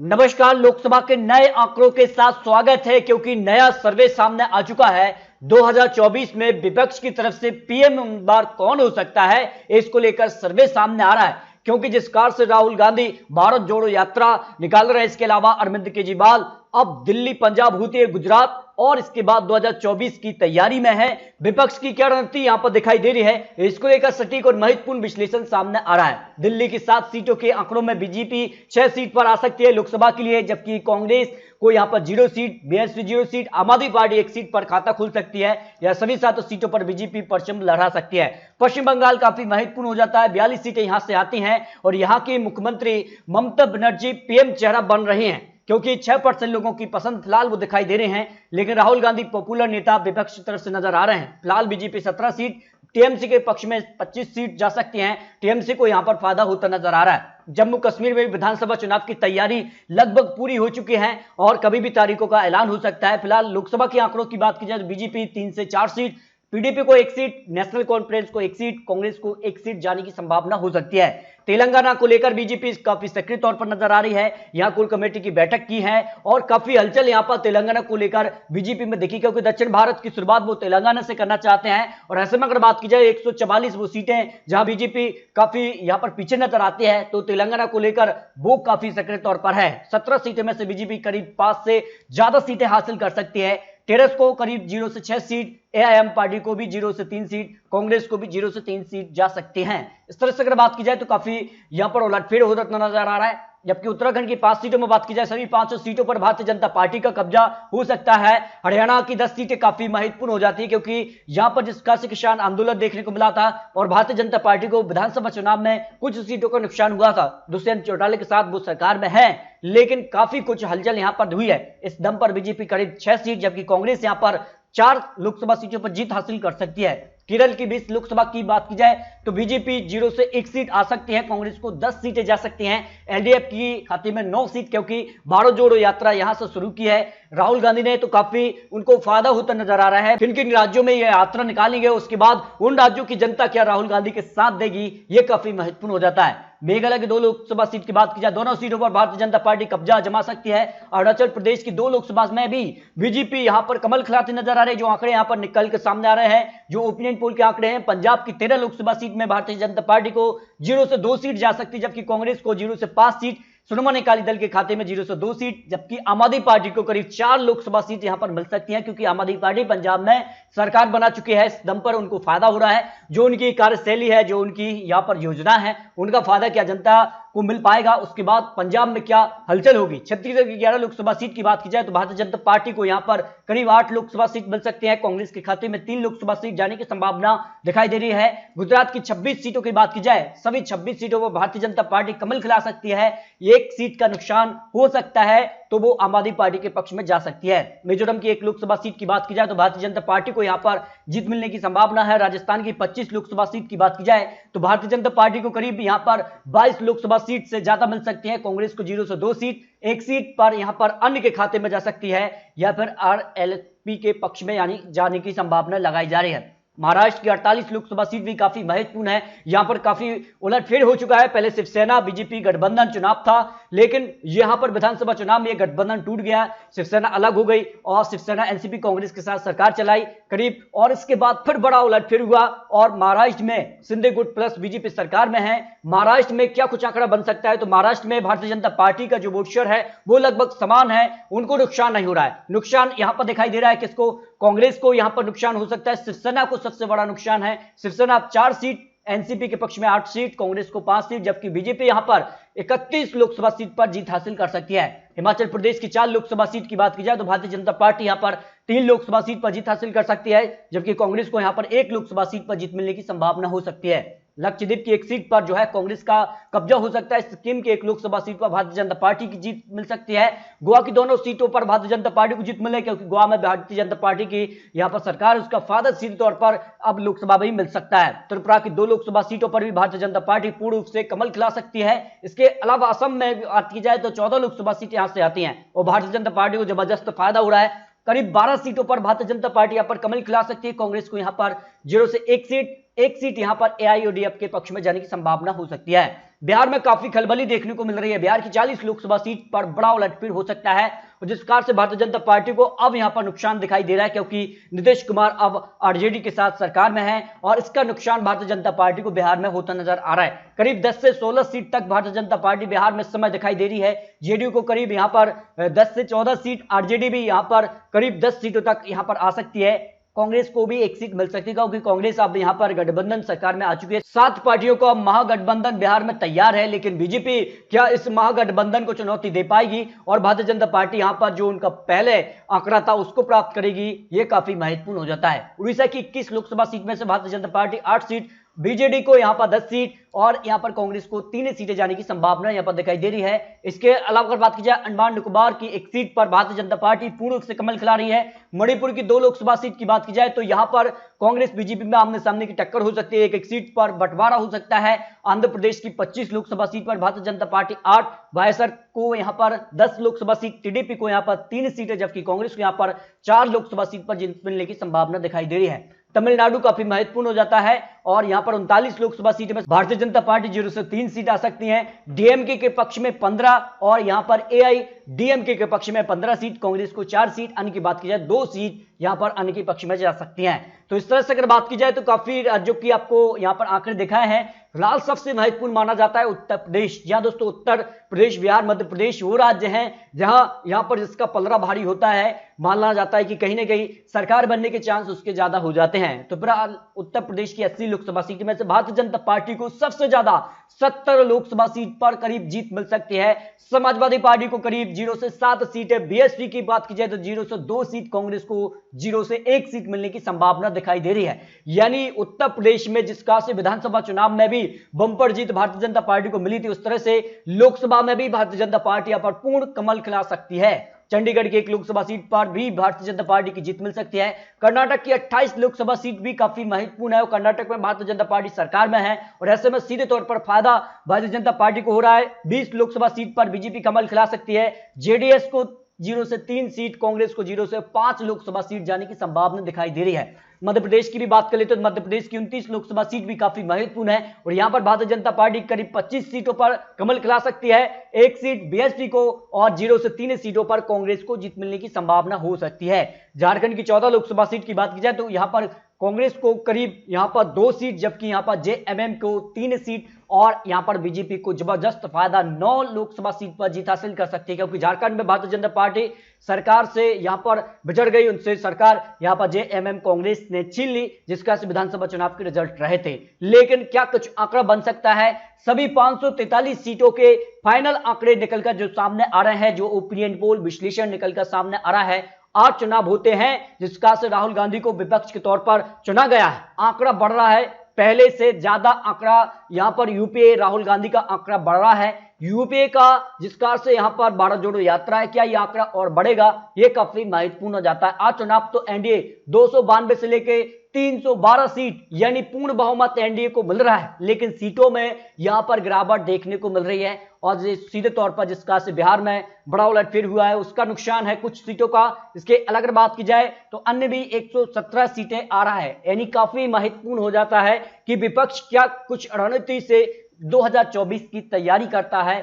नमस्कार। लोकसभा के नए आंकड़ों के साथ स्वागत है, क्योंकि नया सर्वे सामने आ चुका है। 2024 में विपक्ष की तरफ से पीएम उम्मीदवार कौन हो सकता है, इसको लेकर सर्वे सामने आ रहा है। क्योंकि जिस कार से राहुल गांधी भारत जोड़ो यात्रा निकाल रहे हैं, इसके अलावा अरविंद केजरीवाल अब दिल्ली, पंजाब होते हुए गुजरात और इसके बाद 2024 की तैयारी में है। विपक्ष की क्या रणनीति यहां पर दिखाई दे रही है, इसको लेकर सटीक और महत्वपूर्ण विश्लेषण सामने आ रहा है। दिल्ली की 7 सीटों के आंकड़ों में बीजेपी 6 सीट पर आ सकती है लोकसभा के लिए, जबकि कांग्रेस को यहां पर 0 सीट, बीएसपी 0 सीट, आम आदमी पार्टी 1 सीट पर खाता खुल सकती है, या सभी 7 सीटों पर बीजेपी परचम लहरा सकती है। पश्चिम बंगाल काफी महत्वपूर्ण हो जाता है, 42 सीटें यहां से आती हैं और यहां की मुख्यमंत्री ममता बनर्जी पीएम चेहरा बन रही हैं, क्योंकि 6% लोगों की पसंद फिलहाल वो दिखाई दे रहे हैं। लेकिन राहुल गांधी पॉपुलर नेता विपक्ष की तरफ से नजर आ रहे हैं। फिलहाल बीजेपी 17 सीट, टीएमसी के पक्ष में 25 सीट जा सकती हैं। टीएमसी को यहां पर फायदा होता नजर आ रहा है। जम्मू कश्मीर में विधानसभा चुनाव की तैयारी लगभग पूरी हो चुकी है और कभी भी तारीखों का ऐलान हो सकता है। फिलहाल लोकसभा के आंकड़ों की बात की जाए तो बीजेपी 3 से 4 सीट, पीडीपी को 1 सीट, नेशनल कॉन्फ्रेंस को 1 सीट, कांग्रेस को 1 सीट जाने की संभावना हो सकती है। तेलंगाना को लेकर बीजेपी काफी सक्रिय तौर पर नजर आ रही है। यहां कोर कमेटी की बैठक की है और काफी हलचल यहां पर तेलंगाना को लेकर बीजेपी में देखी, क्योंकि दक्षिण भारत की शुरुआत वो तेलंगाना से करना चाहते हैं। और ऐसे में अगर बात की जाए 144 वो सीटें जहां बीजेपी काफी यहां पर पीछे नजर आती है, तो तेलंगाना को लेकर वो काफी सक्रिय तौर पर है। 17 सीटें में से बीजेपी करीब 5 से ज्यादा सीटें हासिल कर सकती है। टेरस को करीब 0 से 6 सीट, एआईएम पार्टी को भी 0 से 3 सीट, कांग्रेस को भी 0 से 3 सीट जा सकते हैं। इस तरह से अगर बात की जाए तो काफी यहां पर उलटफेर होता नजर आ रहा है। जबकि उत्तराखंड की 5 सीटों में बात की जाए, सभी 5 सीटों पर भारतीय जनता पार्टी का कब्जा हो सकता है। हरियाणा की 10 सीटें काफी महत्वपूर्ण हो जाती है, क्योंकि यहां पर जिस प्रकार से किसान आंदोलन देखने को मिला था और भारतीय जनता पार्टी को विधानसभा चुनाव में कुछ सीटों का नुकसान हुआ था, दुष्यंत चौटाला के साथ वो सरकार में है, लेकिन काफी कुछ हलचल यहां पर हुई है। इस दम पर बीजेपी करीब 6 सीट, जबकि कांग्रेस यहां पर 4 लोकसभा सीटों पर जीत हासिल कर सकती है। केरल की 20 लोकसभा की बात की जाए तो बीजेपी 0 से 1 सीट आ सकती है, कांग्रेस को 10 सीटें जा सकती हैं। एलडीएफ की खाते में 9 सीट, क्योंकि भारत जोड़ो यात्रा यहां से शुरू की है राहुल गांधी ने, तो काफी उनको फायदा होता नजर आ रहा है। किन किन राज्यों में यह यात्रा निकालेंगे, उसके बाद उन राज्यों की जनता क्या राहुल गांधी के साथ देगी, यह काफी महत्वपूर्ण हो जाता है। मेघालय की 2 लोकसभा सीट की बात की जाए, दोनों सीटों पर भारतीय जनता पार्टी कब्जा जमा सकती है। अरुणाचल प्रदेश की 2 लोकसभा में भी बीजेपी यहां पर कमल खिलाती नजर आ रही है। जो आंकड़े यहां पर निकल के सामने आ रहे हैं, जो ओपिनियन पोल के आंकड़े हैं, पंजाब की 13 लोकसभा सीट में भारतीय जनता पार्टी को 0 से 2 सीट जा सकती है, जबकि कांग्रेस को 0 से 5 सीट, श्रोमणी अकाली दल के खाते में 0 से 2 सीट, जबकि आम आदमी पार्टी को करीब 4 लोकसभा सीट यहां पर मिल सकती हैं, क्योंकि आम आदमी पार्टी पंजाब में सरकार बना चुकी है। इस दम पर उनको फायदा हो रहा है। जो उनकी कार्यशैली है, जो उनकी यहां पर योजना है, उनका फायदा क्या जनता को मिल पाएगा। उसके बाद पंजाब में क्या हलचल होगी। छत्तीसगढ़ की 11 लोकसभा सीट की बात की जाए तो भारतीय जनता पार्टी को यहां पर करीब 8 लोकसभा सीट मिल सकती है, कांग्रेस के खाते में 3 लोकसभा सीट जाने की संभावना दिखाई दे रही है। गुजरात की 26 सीटों की बात की जाए, सभी 26 सीटों पर भारतीय जनता पार्टी कमल खिला सकती है। 1 सीट का नुकसान हो सकता है, तो वो आम आदमी पार्टी के पक्ष में जा सकती है। मिजोरम की 1 लोकसभा सीट की बात की जाए तो भारतीय जनता पार्टी को यहां पर जीत मिलने की संभावना है। राजस्थान की 25 लोकसभा सीट की बात की जाए तो भारतीय जनता पार्टी को करीब यहां पर 22 लोकसभा सीट से ज्यादा मिल सकती है। कांग्रेस को 0 से 2 सीट, 1 सीट पर यहां पर अन्य के खाते में जा सकती है, या फिर आरएलपी के पक्ष में यानी जाने की संभावना लगाई जा रही है। महाराष्ट्र की 48 लोकसभा सीट भी काफी महत्वपूर्ण है। यहां पर काफी उलटफेर हो चुका है। पहले शिवसेना बीजेपी गठबंधन चुनाव था, लेकिन यहां पर विधानसभा चुनाव में यह गठबंधन टूट गया। शिवसेना अलग हो गई और शिवसेना एनसीपी कांग्रेस के साथ सरकार चलाई करीब, और इसके बाद फिर बड़ा उलटफेर हुआ और महाराष्ट्र में शिंदे गुट प्लस बीजेपी सरकार में है। महाराष्ट्र में क्या कुछ आंकड़ा बन सकता है, तो महाराष्ट्र में भारतीय जनता पार्टी का जो वोट शेयर है वो लगभग समान है, उनको नुकसान नहीं हो रहा है। नुकसान यहां पर दिखाई दे रहा है किसको, कांग्रेस को यहां पर नुकसान हो सकता है। शिवसेना को सबसे बड़ा नुकसान है। शिवसेना 4 सीट, एनसीपी के पक्ष में 8 सीट, कांग्रेस को 5 सीट, जबकि बीजेपी यहां पर 31 लोकसभा सीट पर जीत हासिल कर सकती है। हिमाचल प्रदेश की 4 लोकसभा सीट की बात की जाए तो भारतीय जनता पार्टी यहां पर 3 लोकसभा सीट पर जीत हासिल कर सकती है, जबकि कांग्रेस को यहां पर 1 लोकसभा सीट पर जीत मिलने की संभावना हो सकती है। लक्षद्वीप की 1 सीट पर जो है कांग्रेस का कब्जा हो सकता है। सिक्किम की 1 लोकसभा सीट पर भारतीय जनता पार्टी की जीत मिल सकती है। गोवा की दोनों सीटों पर भारतीय जनता पार्टी को जीत मिले, क्योंकि गोवा में भारतीय जनता पार्टी की यहां पर सरकार, उसका फायदा सीधे तौर पर अब लोकसभा में ही मिल सकता है। त्रिपुरा की 2 लोकसभा सीटों पर भी भारतीय जनता पार्टी पूर्ण रूप से कमल खिला सकती है। इसके अलावा असम में बात की जाए तो 14 लोकसभा सीट यहां से आती हैं और भारतीय जनता पार्टी को जबरदस्त फायदा हो रहा है। करीब 12 सीटों पर भारतीय जनता पार्टी यहां पर कमल खिला सकती है। कांग्रेस को यहां पर 0 से 1 सीट, एक सीट यहां पर एआईयूडीएफ के पक्ष में जाने की संभावना हो सकती है। बिहार में काफी खलबली देखने को मिल रही है। बिहार की 40 लोकसभा सीट पर बड़ा उलटफेर हो सकता है और जिस कार से भारतीय जनता पार्टी को अब यहां पर नुकसान दिखाई दे रहा है, क्योंकि नीतीश कुमार अब आरजेडी के साथ सरकार में है और इसका नुकसान भारतीय जनता पार्टी को बिहार में होता नजर आ रहा है। करीब 10 से 16 सीट तक भारतीय जनता पार्टी बिहार में समय दिखाई दे रही है। जेडीयू को करीब यहां पर 10 से 14 सीट, आरजेडी भी यहां पर करीब 10 सीटों तक यहां पर आ सकती है। कांग्रेस को भी एक सीट मिल सकती है क्योंकि कांग्रेस अब यहां पर गठबंधन सरकार में आ चुकी है। 7 पार्टियों का महागठबंधन बिहार में तैयार है, लेकिन बीजेपी क्या इस महागठबंधन को चुनौती दे पाएगी और भारतीय जनता पार्टी यहां पर जो उनका पहले आंकड़ा था उसको प्राप्त करेगी, यह काफी महत्वपूर्ण हो जाता है। उड़ीसा की 21 लोकसभा सीट में से Bharatiya Janata party 8 seat, BJD को यहां पर 10 सीट और यहां पर कांग्रेस को 3 सीटें जाने की संभावना यहां पर दिखाई दे रही है। इसके अलावा अगर बात की जाए अंडमान निकोबार की एक सीट पर भारतीय जनता पार्टी पूर्ण रूप से कमल खिला रही है। मणिपुर की 2 लोकसभा सीट की बात की जाए तो यहां पर कांग्रेस बीजेपी में आमने सामने की टक्कर हो सकती है, एक सीट पर बंटवारा हो सकता है। आंध्र प्रदेश की 25 लोकसभा सीट पर भारतीय जनता पार्टी 8, वायएसआर को यहां पर 10 लोकसभा सीट, टीडीपी को यहां पर 3 सीटें, जबकि कांग्रेस को यहां पर 4 लोकसभा सीट पर जीत मिलने की संभावना दिखाई दे रही है। तमिलनाडु काफी महत्वपूर्ण हो जाता है और यहां पर 39 लोकसभा सीटें में भारतीय जनता पार्टी 0 से 3 सीट आ सकती हैं। डीएमके के पक्ष में 15 और यहां पर एआईडीएमके के पक्ष में 15 सीट, कांग्रेस को 4 सीट, अन्य की बात की जाए 2 सीट यहां पर अन्य के पक्ष में जा सकती हैं। तो इस तरह से अगर बात की जाए तो काफी राज्यों की आपको यहां पर आंकड़े दिखाए हैं। फिलहाल सबसे महत्वपूर्ण माना जाता है उत्तर प्रदेश। यहां दोस्तों उत्तर प्रदेश, बिहार, मध्य प्रदेश वो राज्य हैं जहां यहां पर जिसका पलड़ा भारी होता है, माना जाता है कि कहीं ना कहीं सरकार बनने के चांस उसके ज्यादा हो जाते हैं। तो फिलहाल उत्तर प्रदेश की 80 लोकसभा सीट में से भारतीय जनता पार्टी को सबसे ज्यादा 70 लोकसभा सीट पर करीब जीत मिल सकती है। समाजवादी पार्टी को करीब 0 से 7 सीट है। बीएसपी की बात की जाए तो 0 से 2 सीट, कांग्रेस को 0 से 1 सीट मिलने की संभावना दिखाई दे रही है। यानी उत्तर प्रदेश में जिस प्रकार से विधानसभा चुनाव में भी बंपर जीत भारतीय जनता पार्टी को मिली थी, उस तरह से लोकसभा में भी भारतीय जनता पार्टी यहां पर पूर्ण कमल खिला सकती है। चंडीगढ़ की 1 लोकसभा सीट पर भी भारतीय जनता पार्टी की जीत मिल सकती है। कर्नाटक की 28 लोकसभा सीट भी काफी महत्वपूर्ण है और कर्नाटक में भारतीय जनता पार्टी सरकार में है और ऐसे में सीधे तौर पर फायदा भारतीय जनता पार्टी को हो रहा है। 20 लोकसभा सीट पर बीजेपी कमल खिला सकती है। जेडीएस को 0 से 3 सीट, कांग्रेस को 0 से 5 लोकसभा सीट जाने की संभावना दिखाई दे रही है। मध्य प्रदेश की भी बात कर ले तो मध्य प्रदेश की 29 लोकसभा सीट भी काफी महत्वपूर्ण है और यहां पर भारतीय जनता पार्टी करीब 25 सीटों पर कमल खिला सकती है। 1 सीट बीएसपी को और 0 से 3 सीटों पर कांग्रेस को जीत मिलने की संभावना हो सकती है। झारखंड की 14 लोकसभा सीट की बात की जाए तो यहां पर कांग्रेस को करीब यहां पर 2 सीट, जबकि यहां पर जेएमएम को 3 सीट और यहां पर बीजेपी को जबरदस्त फायदा 9 लोकसभा सीट पर जीत हासिल कर सकती है, क्योंकि झारखंड में भारतीय जनता पार्टी सरकार से यहां पर बिछड़ गई, उनसे सरकार यहां पर जेएमएम कांग्रेस ने छीन ली, जिसका से विधानसभा चुनाव के रिजल्ट रहे थे। लेकिन क्या कुछ आंकड़ा बन सकता है? सभी 543 सीटों के फाइनल आंकड़े निकलकर जो सामने आ रहे हैं, जो ओपिनियन पोल विश्लेषण निकलकर सामने आ रहा है, 8 चुनाव होते हैं जिसका से राहुल गांधी को विपक्ष के तौर पर चुना गया है। आंकड़ा बढ़ रहा है, पहले से ज्यादा आंकड़ा यहां पर यूपीए राहुल गांधी का आंकड़ा बढ़ रहा है। यूपीए का जिसका से यहां पर भारत जोड़ो यात्रा है, क्या यह आंकड़ा और बढ़ेगा? यह काफी महत्वपूर्ण हो जाता है। आज चुनाव तो एनडीए 292 से लेके 312 सीट यानी पूर्ण बहुमत एनडीए को मिल रहा है, लेकिन सीटों में यहां पर गिरावट देखने को मिल रही है और सीधे तौर पर जिसका से बिहार में बड़ा उलटफेर हुआ है, उसका नुकसान है कुछ सीटों का। इसके अलग बात की जाए तो अन्य भी 117 सीटें आ रहा है, यानी काफी महत्वपूर्ण हो जाता है कि विपक्ष क्या कुछ रणनीति से 2024 की तैयारी करता है।